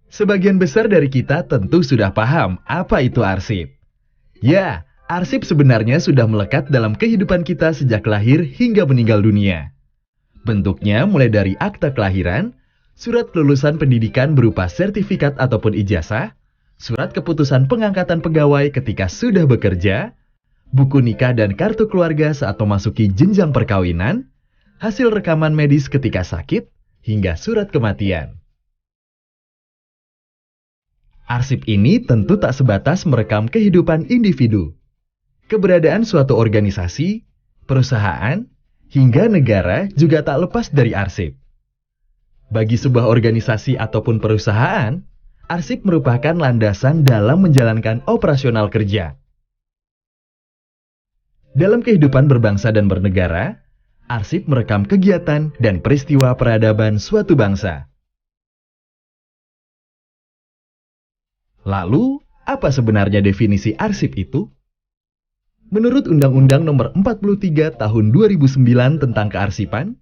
Sebagian besar dari kita tentu sudah paham apa itu arsip. Ya, arsip sebenarnya sudah melekat dalam kehidupan kita sejak lahir hingga meninggal dunia. Bentuknya mulai dari akta kelahiran, surat kelulusan pendidikan berupa sertifikat ataupun ijazah, surat keputusan pengangkatan pegawai ketika sudah bekerja, buku nikah dan kartu keluarga saat memasuki jenjang perkawinan, hasil rekaman medis ketika sakit, hingga surat kematian. Arsip ini tentu tak sebatas merekam kehidupan individu. Keberadaan suatu organisasi, perusahaan, hingga negara juga tak lepas dari arsip. Bagi sebuah organisasi ataupun perusahaan, arsip merupakan landasan dalam menjalankan operasional kerja. Dalam kehidupan berbangsa dan bernegara, arsip merekam kegiatan dan peristiwa peradaban suatu bangsa. Lalu, apa sebenarnya definisi arsip itu? Menurut Undang-Undang Nomor 43 Tahun 2009 tentang Kearsipan,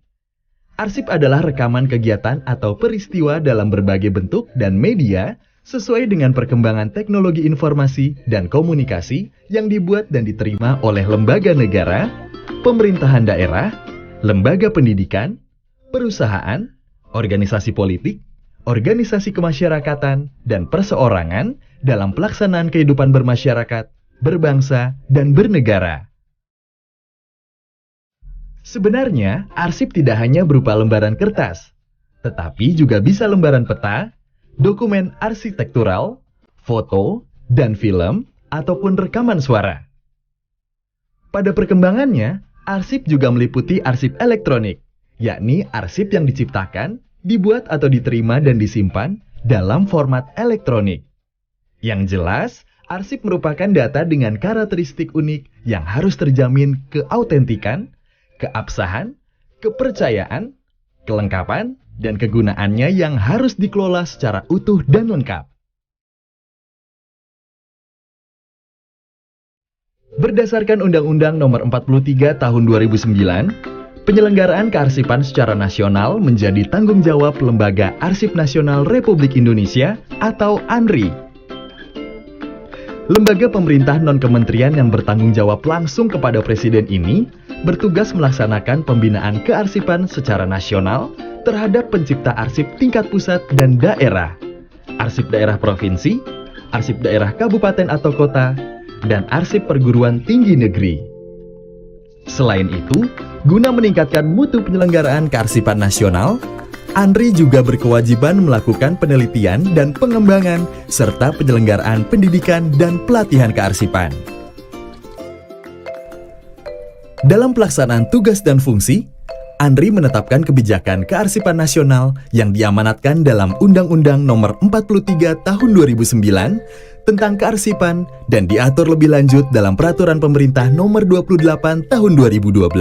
arsip adalah rekaman kegiatan atau peristiwa dalam berbagai bentuk dan media sesuai dengan perkembangan teknologi informasi dan komunikasi yang dibuat dan diterima oleh lembaga negara, pemerintahan daerah, lembaga pendidikan, perusahaan, organisasi politik, organisasi kemasyarakatan, dan perseorangan dalam pelaksanaan kehidupan bermasyarakat, berbangsa, dan bernegara. Sebenarnya, arsip tidak hanya berupa lembaran kertas, tetapi juga bisa lembaran peta, dokumen arsitektural, foto, dan film, ataupun rekaman suara. Pada perkembangannya, arsip juga meliputi arsip elektronik, yakni arsip yang diciptakan, dibuat atau diterima dan disimpan dalam format elektronik. Yang jelas, arsip merupakan data dengan karakteristik unik yang harus terjamin keautentikan, keabsahan, kepercayaan, kelengkapan, dan kegunaannya yang harus dikelola secara utuh dan lengkap. Berdasarkan Undang-Undang Nomor 43 Tahun 2009, penyelenggaraan kearsipan secara nasional menjadi tanggung jawab Lembaga Arsip Nasional Republik Indonesia atau ANRI. Lembaga pemerintah non-kementerian yang bertanggung jawab langsung kepada Presiden ini bertugas melaksanakan pembinaan kearsipan secara nasional terhadap pencipta arsip tingkat pusat dan daerah, arsip daerah provinsi, arsip daerah kabupaten atau kota, dan arsip perguruan tinggi negeri. Selain itu, guna meningkatkan mutu penyelenggaraan kearsipan nasional, ANRI juga berkewajiban melakukan penelitian dan pengembangan serta penyelenggaraan pendidikan dan pelatihan kearsipan. Dalam pelaksanaan tugas dan fungsi, ANRI menetapkan kebijakan kearsipan nasional yang diamanatkan dalam Undang-Undang Nomor 43 Tahun 2009 tentang kearsipan dan diatur lebih lanjut dalam Peraturan Pemerintah Nomor 28 Tahun 2012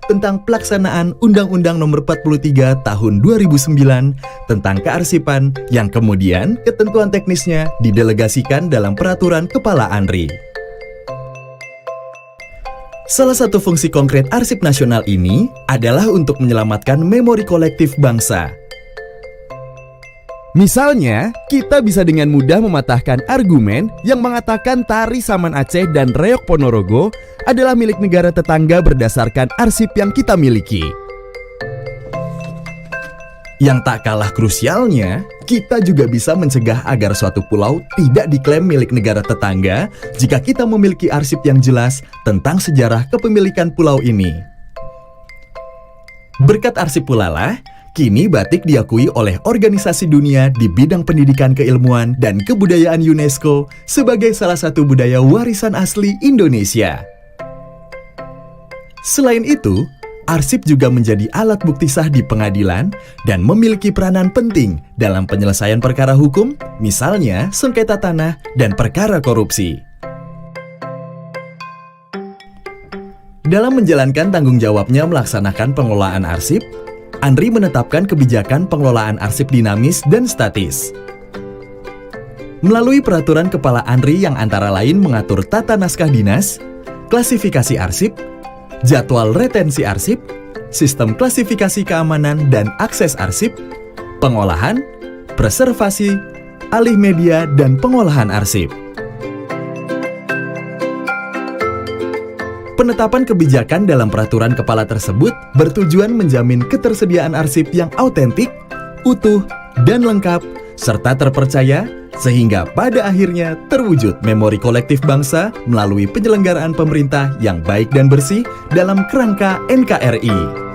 tentang pelaksanaan Undang-Undang Nomor 43 Tahun 2009 tentang kearsipan yang kemudian ketentuan teknisnya didelegasikan dalam Peraturan Kepala ANRI. Salah satu fungsi konkret arsip nasional ini adalah untuk menyelamatkan memori kolektif bangsa. Misalnya, kita bisa dengan mudah mematahkan argumen yang mengatakan Tari Saman Aceh dan Reok Ponorogo adalah milik negara tetangga berdasarkan arsip yang kita miliki. Yang tak kalah krusialnya, kita juga bisa mencegah agar suatu pulau tidak diklaim milik negara tetangga jika kita memiliki arsip yang jelas tentang sejarah kepemilikan pulau ini. Berkat arsip pula lah, kini batik diakui oleh organisasi dunia di bidang pendidikan keilmuan dan kebudayaan UNESCO sebagai salah satu budaya warisan asli Indonesia. Selain itu, arsip juga menjadi alat bukti sah di pengadilan dan memiliki peranan penting dalam penyelesaian perkara hukum, misalnya sengketa tanah dan perkara korupsi. Dalam menjalankan tanggung jawabnya melaksanakan pengelolaan arsip, ANRI menetapkan kebijakan pengelolaan arsip dinamis dan statis. Melalui peraturan Kepala ANRI yang antara lain mengatur tata naskah dinas, klasifikasi arsip, jadwal retensi arsip, sistem klasifikasi keamanan dan akses arsip, pengolahan, preservasi, alih media, dan pengolahan arsip. Penetapan kebijakan dalam peraturan kepala tersebut bertujuan menjamin ketersediaan arsip yang autentik, utuh, dan lengkap, serta terpercaya, sehingga pada akhirnya terwujud memori kolektif bangsa melalui penyelenggaraan pemerintah yang baik dan bersih dalam kerangka NKRI.